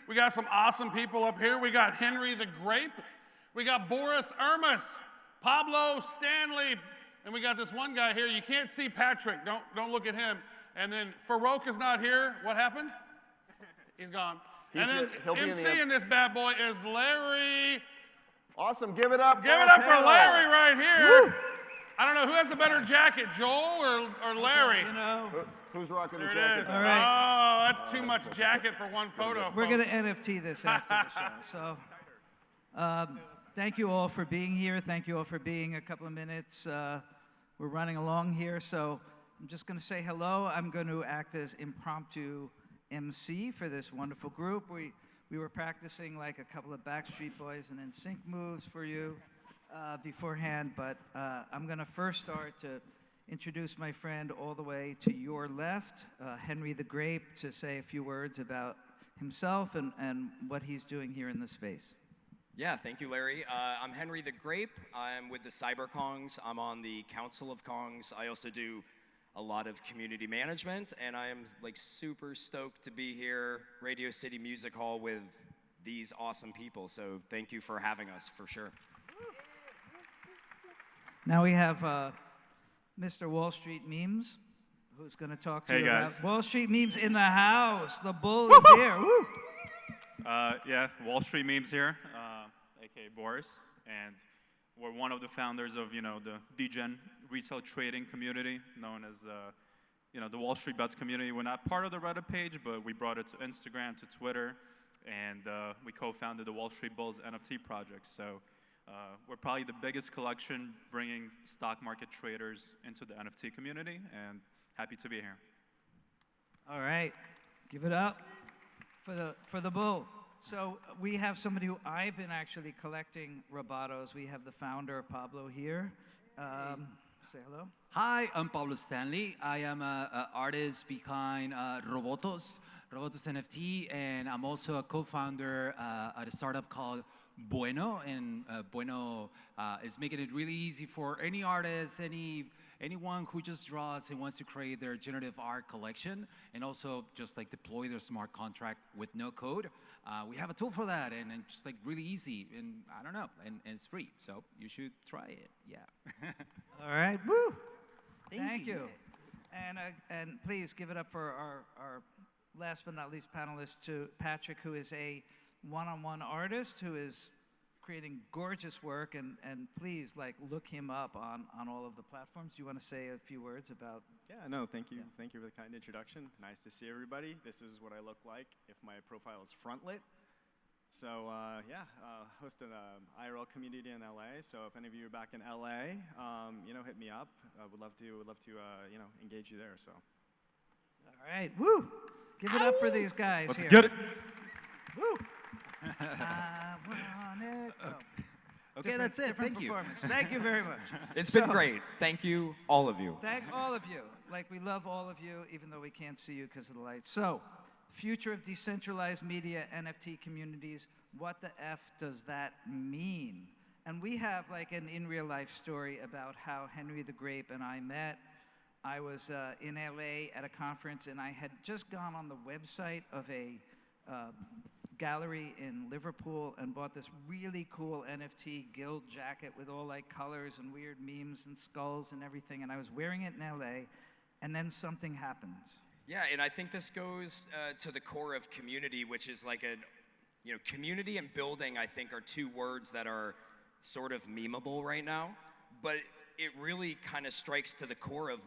We got some awesome people up here. We got Henry the Grape. We got Boris, Ermis, Pablo, Stanley, and we got this one guy here. You can't see Patrick. Don't look at him. And then Farokh is not here. What happened? He's gone. And then MC in this bad boy is Larry. Awesome. Give it up. Give it up for Larry right here. Woo. I don't know who has the better jacket, Joel or Larry. You know. Who's rocking the There jacket? it is. All right. Oh, that's too much jacket for one photo. We're going to NFT this after the show. So thank you all for being here. Thank you all for being a couple of minutes. We're running along here, so I'm just going to say hello. I'm going to act as impromptu MC for this wonderful group. We were practicing like a couple of Backstreet Boys and NSYNC moves for you beforehand, but I'm going to first start to introduce my friend all the way to your left, Henry the Grape, to say a few words about himself and what he's doing here in the space. Yeah, thank you, Larry. I'm Henry the Grape. I'm with the Cyber Kongs. I'm on the Council of Kongs. I also do a lot of community management, and I am like super stoked to be here, Radio City Music Hall, with these awesome people. So thank you for having us, for sure. Now we have Mr. Wall Street Memes, who's going to talk to you about Wall Street Memes in the house. The bull is here. Woo! Yeah, Wall Street Memes here, aka Boris, and we're one of the founders of the Degen retail trading community, known as the Wall Street Bets community. We're not part of the Reddit page, but we brought it to Instagram, to Twitter, and we co-founded the Wall Street Bulls NFT project. So we're probably the biggest collection bringing stock market traders into the NFT community, and happy to be here. All right, give it up for the bull. So we have somebody who I've been actually collecting Robotos. We have the founder, Pablo, here. Say hello. Hi, I'm Pablo Stanley. I am an artist behind Robotos NFT, and I'm also a co-founder at a startup called Bueno, and Bueno is making it really easy for any artist, anyone who just draws and wants to create their generative art collection, and also just like deploy their smart contract with no code. We have a tool for that, and just like really easy, and I don't know, and it's free, so you should try it. Yeah. All right, woo! Thank you. And please give it up for our last but not least panelist, to Patrick, who is a one-on-one artist who is creating gorgeous work, and please look him up on all of the platforms. Do you want to say a few words about? Yeah, no, thank you. Yeah. Thank you for the kind introduction. Nice to see everybody. This is what I look like if my profile is front lit. So hosted an IRL community in LA. So if any of you are back in LA, hit me up. I would love to engage you there. So. All right, woo! Give it up for these guys. Let's here. get it. Woo! I want it. Oh. Okay, that's it. Thank you. Thank you very much. It's been great. Thank you, all of you. Thank all of you. We love all of you, even though we can't see you because of the lights. So, future of decentralized media, NFT communities. What the F does that mean? And we have an in real life story about how Henry the Grape and I met. I was in LA at a conference, and I had just gone on the website of a gallery in Liverpool and bought this really cool NFT guild jacket with all colors and weird memes and skulls and everything, and I was wearing it in LA, and then something happened. Yeah, and I think this goes to the core of community, which is community and building, I think, are two words that are sort of memeable right now, but it really kind of strikes to the core of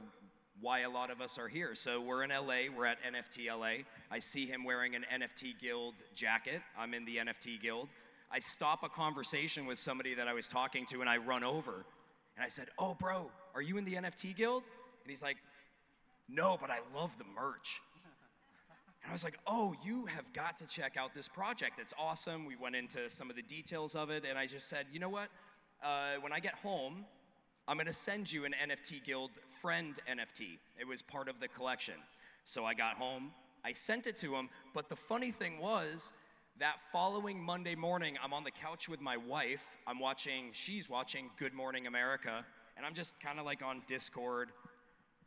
why a lot of us are here. So we're in LA, we're at NFT LA. I see him wearing an NFT Guild jacket. I'm in the NFT Guild. I stop a conversation with somebody that I was talking to, and I run over. And I said, "Oh, bro, are you in the NFT Guild?" And he's like, "No, but I love the merch." And I was like, "Oh, you have got to check out this project. It's awesome." We went into some of the details of it, and I just said, "You know what? When I get home, I'm gonna send you an NFT Guild friend NFT. It was part of the collection." So I got home, I sent it to him, but the funny thing was, that following Monday morning, I'm on the couch with my wife, she's watching Good Morning America, and I'm just kind of on Discord,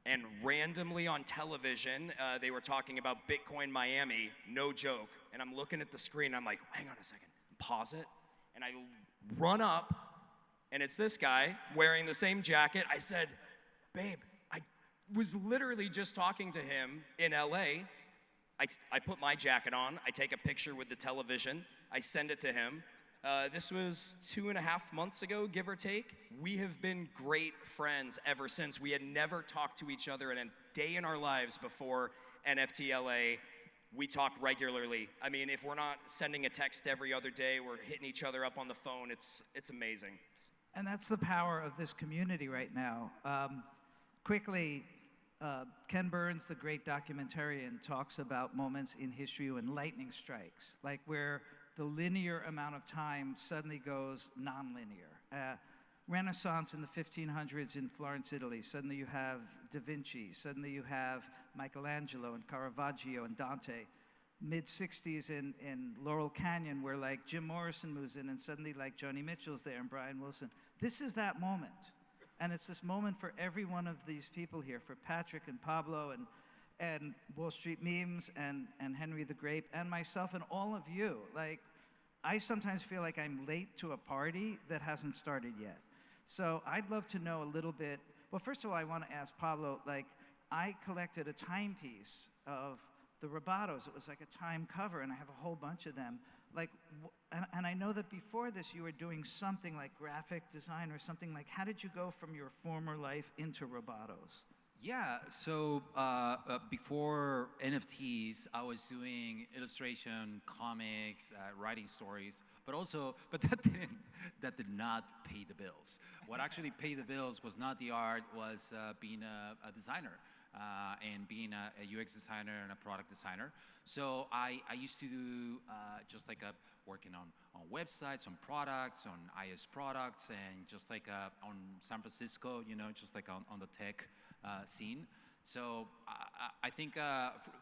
And randomly on television, they were talking about Bitcoin Miami, no joke. And I'm looking at the screen, I'm like, hang on a second, pause it. And I run up, and it's this guy wearing the same jacket. I said, babe, I was literally just talking to him in LA. I put my jacket on, I take a picture with the television, I send it to him. This was 2.5 months ago, give or take. We have been great friends ever since. We had never talked to each other in a day in our lives before NFT LA. We talk regularly. I mean, if we're not sending a text every other day, we're hitting each other up on the phone. It's amazing. And that's the power of this community right now. Quickly, Ken Burns, the great documentarian, talks about moments in history when lightning strikes, like where the linear amount of time suddenly goes nonlinear. Renaissance in the 1500s in Florence, Italy. Suddenly you have Da Vinci. Suddenly you have Michelangelo and Caravaggio and Dante. Mid-60s in Laurel Canyon, where like Jim Morrison moves in and suddenly like Joni Mitchell's there and Brian Wilson. This is that moment. And it's this moment for every one of these people here, for Patrick and Pablo and Wall Street Memes and Henry the Grape and myself and all of you. Like, I sometimes feel like I'm late to a party that hasn't started yet. So I'd love to know a little bit. Well, first of all, I want to ask Pablo, like, I collected a timepiece of the Robotos. It was like a time cover, and I have a whole bunch of them. Like, and I know that before this you were doing something like graphic design or something. Like, how did you go from your former life into Robotos? Yeah, so before NFTs, I was doing illustration, comics, writing stories, but that did not pay the bills. What actually paid the bills was not the art, was being a designer and being a UX designer and a product designer. So I used to do just like working on websites, on products, on iOS products, and just like on San Francisco, you know, just like on the tech scene. So I think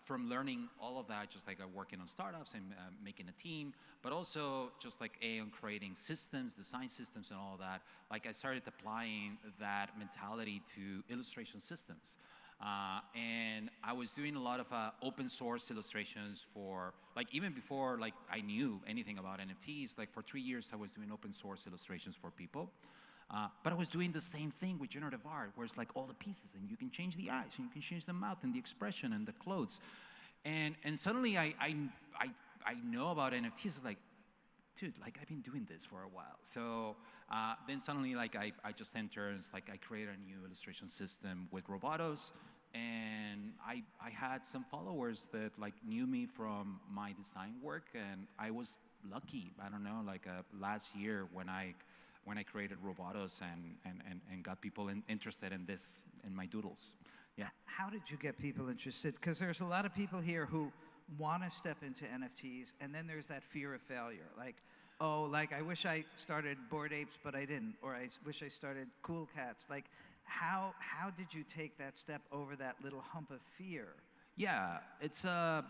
from learning all of that, just like working on startups and making a team, but also just like on creating systems, design systems and all that, like I started applying that mentality to illustration systems. And I was doing a lot of open source illustrations for, like, even before like I knew anything about NFTs, like for 3 years I was doing open source illustrations for people. But I was doing the same thing with generative art, where it's like all the pieces, and you can change the eyes, and you can change the mouth, and the expression, and the clothes. And suddenly I know about NFTs. It's like, dude, like I've been doing this for a while. So then suddenly like I just entered, it's like I created a new illustration system with Robotos, and I had some followers that like knew me from my design work, and I was lucky. I don't know, like last year when I created Robotos and got people interested in this, in my doodles. Yeah. How did you get people interested? Because there's a lot of people here who want to step into NFTs, and then there's that fear of failure. Like, oh, like I wish I started Bored Apes, but I didn't. Or I wish I started Cool Cats. Like, how did you take that step over that little hump of fear? Yeah, it's I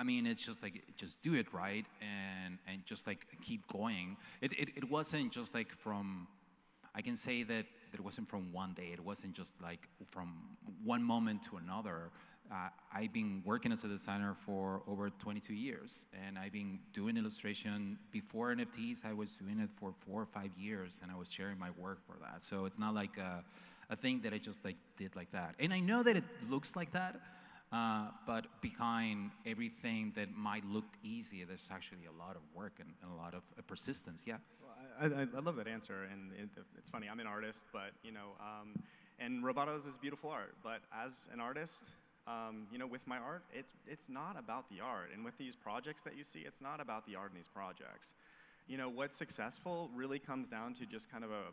mean, it's just like, just do it, right? And just like keep going. It wasn't just like from, I can say that it wasn't from one day. It wasn't just like from one moment to another. I've been working as a designer for over 22 years, and I've been doing illustration before NFTs. I was doing it for 4 or 5 years, and I was sharing my work for that. So it's not like a thing that I just like did like that. And I know that it looks like that, but behind everything that might look easy, there's actually a lot of work and a lot of persistence. Yeah. Well, I love that answer, and it's funny. I'm an artist, but you know, and Robotos is beautiful art. But as an artist, you know, with my art, it's not about the art. And with these projects that you see, it's not about the art in these projects. You know, what's successful really comes down to just kind of a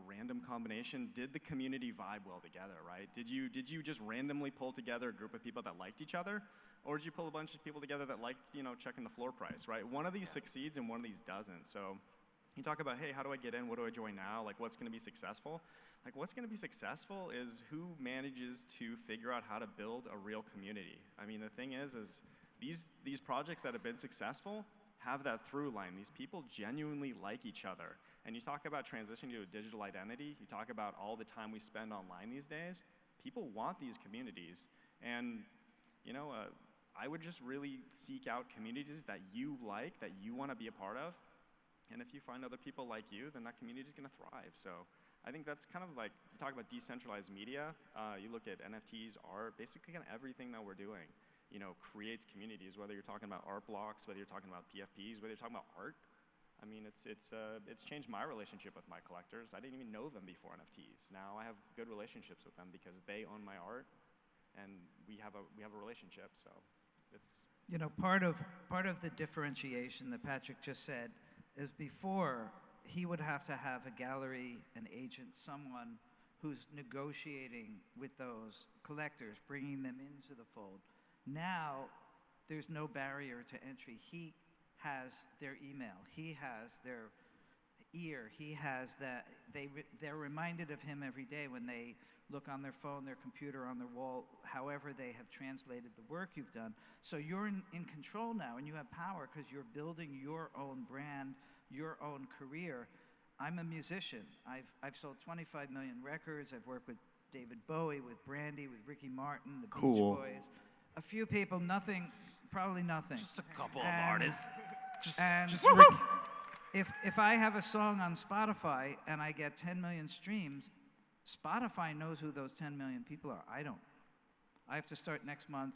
random combination. Did the community vibe well together, right? Did you just randomly pull together a group of people that liked each other? Or did you pull a bunch of people together that liked, you know, checking the floor price, right? One of these succeeds and one of these doesn't. So you talk about, hey, how do I get in? What do I join now? Like, what's gonna be successful? Like, what's gonna be successful is who manages to figure out how to build a real community. I mean, the thing is these projects that have been successful have that through line. These people genuinely like each other. And you talk about transitioning to a digital identity, you talk about all the time we spend online these days, people want these communities. And, you know, I would just really seek out communities that you like, that you want to be a part of. And if you find other people like you, then that community is going to thrive. So I think that's kind of like, you talk about decentralized media, you look at NFTs, art, basically kind of everything that we're doing, you know, creates communities, whether you're talking about art blocks, whether you're talking about PFPs, whether you're talking about art. I mean, it's changed my relationship with my collectors. I didn't even know them before NFTs. Now I have good relationships with them because they own my art, and we have a relationship. So it's, You know, part of the differentiation that Patrick just said is before he would have to have a gallery, an agent, someone who's negotiating with those collectors, bringing them into the fold. Now, there's no barrier to entry. He has their email. He has their ear. He has that. They're reminded of him every day when they look on their phone, their computer, on their wall, however they have translated the work you've done. So you're in control now, and you have power because you're building your own brand, your own career. I'm a musician. I've sold 25 million records. I've worked with David Bowie, with Brandy, with Ricky Martin, the Beach Boys. A few people, nothing, probably nothing. Just a couple of artists. If I have a song on Spotify and I get 10 million streams, Spotify knows who those 10 million people are. I don't. I have to start next month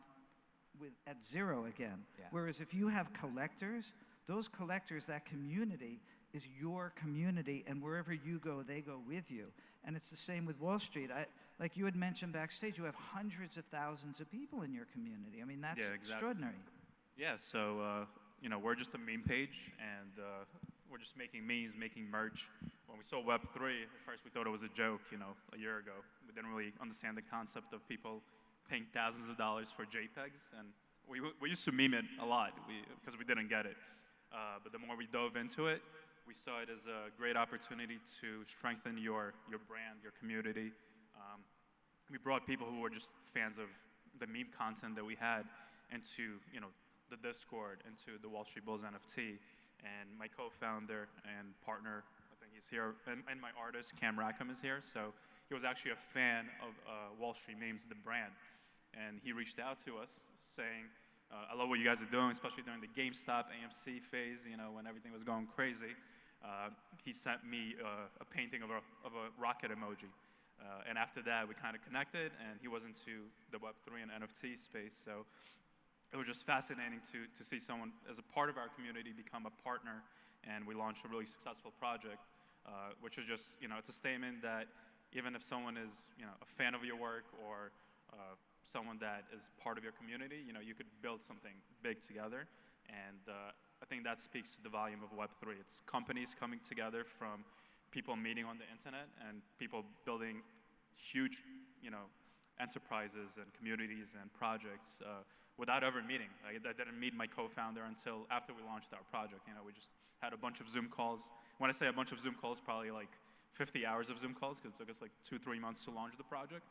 at 0 again. Yeah. Whereas if you have collectors, those collectors, that community is your community, and wherever you go, they go with you. And it's the same with Wall Street. Like you had mentioned backstage, you have hundreds of thousands of people in your community. I mean, that's extraordinary. Yeah, so, you know, we're just a meme page, and we're just making memes, making merch. When we saw Web3, at first we thought it was a joke, you know, a year ago. We didn't really understand the concept of people paying thousands of dollars for JPEGs, and we used to meme it a lot because we didn't get it. But the more we dove into it, we saw it as a great opportunity to strengthen your brand, your community. We brought people who were just fans of the meme content that we had into, you know, the Discord, into the Wall Street Bulls NFT. And my co-founder and partner, I think he's here, and my artist, Cam Rackham, is here. So he was actually a fan of Wall Street Memes, the brand. And he reached out to us saying, I love what you guys are doing, especially during the GameStop AMC phase, you know, when everything was going crazy. He sent me a painting of a rocket emoji. And after that, we kind of connected, and he was into the Web3 and NFT space. So it was just fascinating to see someone as a part of our community become a partner, and we launched a really successful project, which is just, you know, it's a statement that even if someone is, you know, a fan of your work or someone that is part of your community, you know, you could build something big together. And I think that speaks to the volume of Web3. It's companies coming together from people meeting on the internet and people building huge, you know, enterprises and communities and projects without ever meeting. I didn't meet my co-founder until after we launched our project. You know, we just had a bunch of Zoom calls. When I say a bunch of Zoom calls, probably like 50 hours of Zoom calls, because it took us like 2-3 months to launch the project.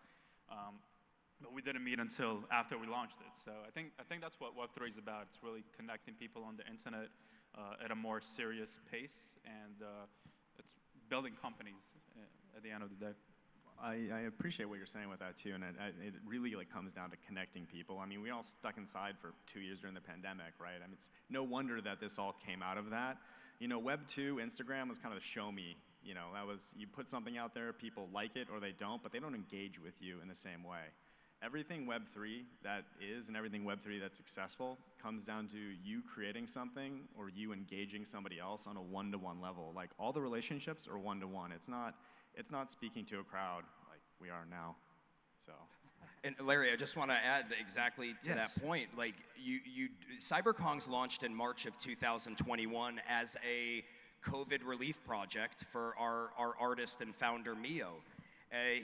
But we didn't meet until after we launched it. So I think that's what Web3 is about. It's really connecting people on the internet at a more serious pace, and it's building companies at the end of the day. I appreciate what you're saying with that too, and it really like comes down to connecting people. I mean, we all stuck inside for 2 years during the pandemic, right? I mean, it's no wonder that this all came out of that. You know, Web 2, Instagram was kind of the show me. You know, that was, you put something out there, people like it or they don't, but they don't engage with you in the same way. Everything Web 3 that is and everything Web 3 that's successful comes down to you creating something or you engaging somebody else on a one-to-one level. Like, all the relationships are one-to-one. It's not speaking to a crowd like we are now. So. And Larry, I just want to add exactly to that point. Like, CyberKong's launched in March of 2021 as a COVID relief project for our artist and founder, Mio.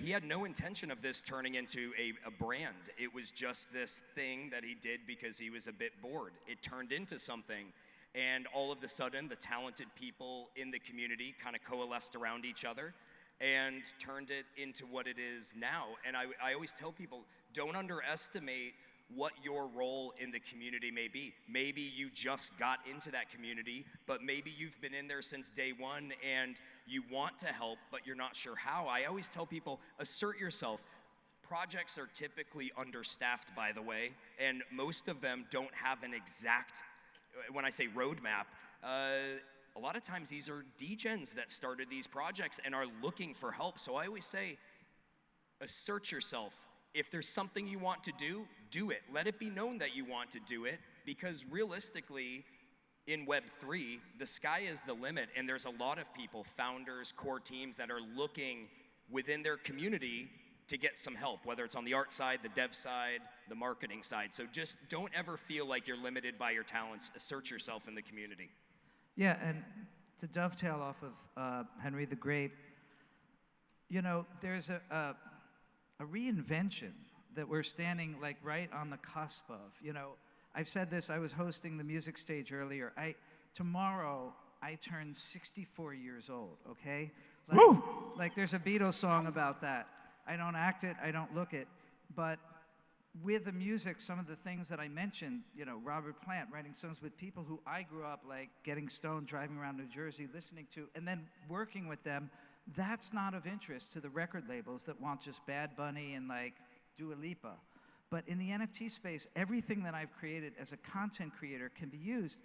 He had no intention of this turning into a brand. It was just this thing that he did because he was a bit bored. It turned into something, and all of a sudden, the talented people in the community kind of coalesced around each other and turned it into what it is now. And I always tell people, don't underestimate what your role in the community may be. Maybe you just got into that community, but maybe you've been in there since day one and you want to help, but you're not sure how. I always tell people, assert yourself. Projects are typically understaffed, by the way, and most of them don't have an exact, when I say roadmap, a lot of times these are degens that started these projects and are looking for help. So I always say, assert yourself. If there's something you want to do it. Let it be known that you want to do it, because realistically, in Web3, the sky is the limit, and there's a lot of people, founders, core teams, that are looking within their community to get some help, whether it's on the art side, the dev side, the marketing side. So just don't ever feel like you're limited by your talents. Assert yourself in the community. Yeah, and to dovetail off of Henry the Grape, you know, there's a reinvention that we're standing like right on the cusp of. You know, I've said this, I was hosting the music stage earlier. Tomorrow, I turn 64 years old, okay? Like there's a Beatles song about that. I don't act it, I don't look it, but with the music, some of the things that I mentioned, you know, Robert Plant writing songs with people who I grew up like getting stoned, driving around New Jersey, listening to, and then working with them, that's not of interest to the record labels that want just Bad Bunny and like Dua Lipa. But in the NFT space, everything that I've created as a content creator can be used.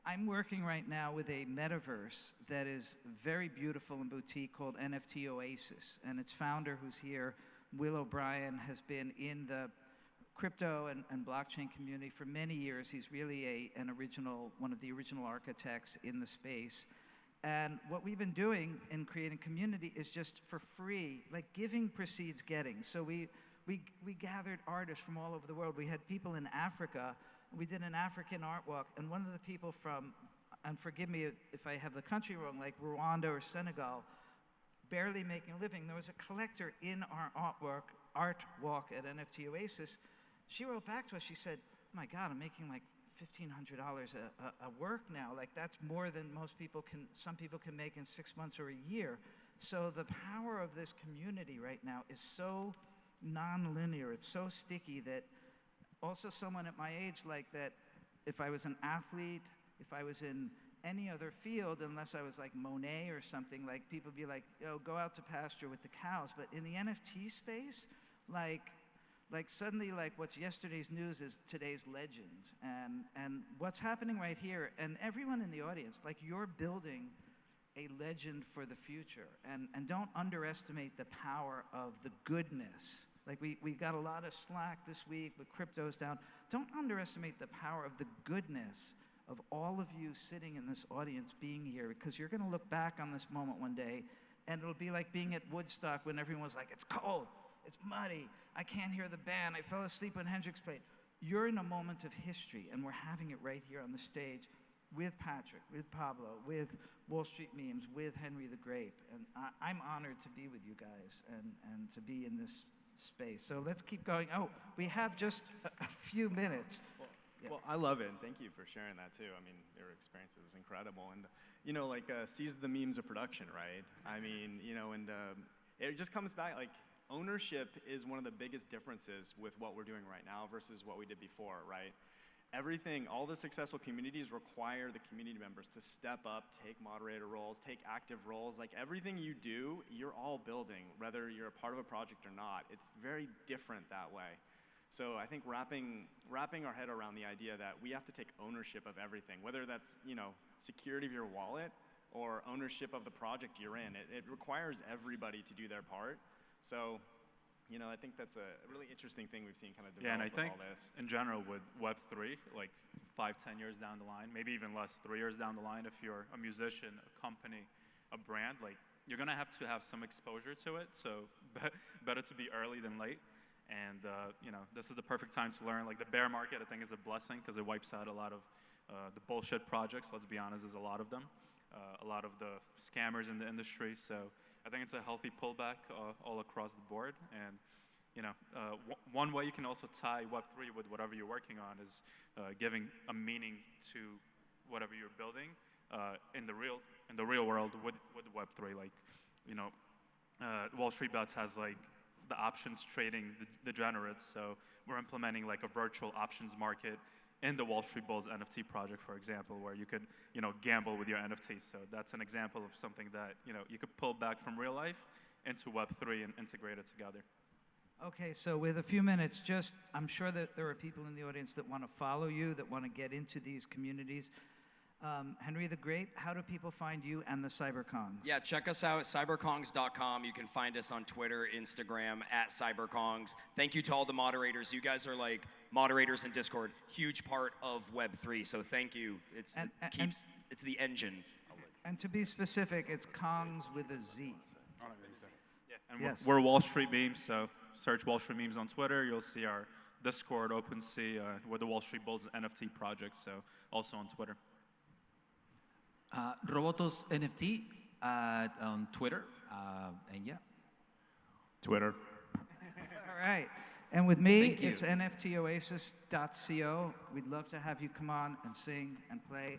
I'm working right now with a metaverse that is very beautiful and boutique called NFT.NYC, and its founder, who's here, Will O'Brien, has been in the crypto and blockchain community for many years. He's really one of the original architects in the space. And what we've been doing in creating community is just for free, like giving precedes getting. So we gathered artists from all over the world. We had people in Africa. We did an African art walk, and one of the people from, and forgive me if I have the country wrong, like Rwanda or Senegal, barely making a living. There was a collector in our art walk at NFT.NYC. She wrote back to us, she said, oh my God, I'm making like $1,500 a work now. Like that's more than some people can make in 6 months or a year. So the power of this community right now is so non-linear, it's so sticky that also someone at my age like that, if I was an athlete, if I was in any other field, unless I was like Monet or something, like people would be like, yo, go out to pasture with the cows. But in the NFT space, like suddenly like what's yesterday's news is today's legend. And what's happening right here, and everyone in the audience, like you're building a legend for the future. And don't underestimate the power of the goodness. Like we got a lot of slack this week with cryptos down. Don't underestimate the power of the goodness of all of you sitting in this audience being here, because you're gonna look back on this moment one day and it'll be like being at Woodstock when everyone was like, it's cold, it's muddy, I can't hear the band, I fell asleep when Hendrix played. You're in a moment of history, and we're having it right here on the stage with Patrick, with Pablo, with Wall Street Memes, with Henry the Grape. And I'm honored to be with you guys and to be in this space. So let's keep going. Oh, we have just a few minutes. Well, I love it, and thank you for sharing that too. I mean, your experience is incredible, and you know, like seize the memes of production, right? I mean, you know, and it just comes back like ownership is one of the biggest differences with what we're doing right now versus what we did before, right? Everything, all the successful communities require the community members to step up, take moderator roles, take active roles. Like everything you do, you're all building, whether you're a part of a project or not. It's very different that way. So I think wrapping our head around the idea that we have to take ownership of everything, whether that's, you know, security of your wallet or ownership of the project you're in. It requires everybody to do their part. So, you know, I think that's a really interesting thing we've seen kind of develop Yeah, and I think with all this. in general with Web3, like 5-10 years down the line, maybe even less, 3 years down the line, if you're a musician, a company, a brand, like you're gonna have to have some exposure to it. So better to be early than late. And you know, this is the perfect time to learn. Like the bear market, I think, is a blessing because it wipes out a lot of the bullshit projects. Let's be honest, there's a lot of them, a lot of the scammers in the industry. So I think it's a healthy pullback all across the board. And you know, one way you can also tie Web3 with whatever you're working on is giving a meaning to whatever you're building in the real world with Web3. Like, you know, Wall Street Bets has like the options trading degenerates. So we're implementing like a virtual options market in the Wall Street Bulls NFT project, for example, where you could, gamble with your NFT. So that's an example of something that, you could pull back from real life into Web3 and integrate it together. Okay, so with a few minutes, I'm sure that there are people in the audience that want to follow you, that want to get into these communities. Henry the Grape, how do people find you and the CyberKongs? Yeah, check us out at cyberkongs.com. You can find us on Twitter, Instagram, at cyberkongs. Thank you to all the moderators. You guys are like moderators in Discord, huge part of Web3, so thank you. It's the engine. And to be specific, it's Kongs with a Z. And Yes. we're Wall Street Memes, so search Wall Street Memes on Twitter. You'll see our Discord, OpenSea, we're the Wall Street Bulls NFT project, so also on Twitter. Robotos NFT on Twitter, and yeah. Twitter. All right. And with me, Thank you. it's NFTOasis.co. We'd love to have you come on and sing and play.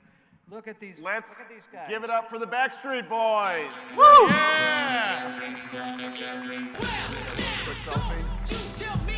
Look at these Let's guys. give it up for the Backstreet Boys. Yeah! Quick selfie. You tell me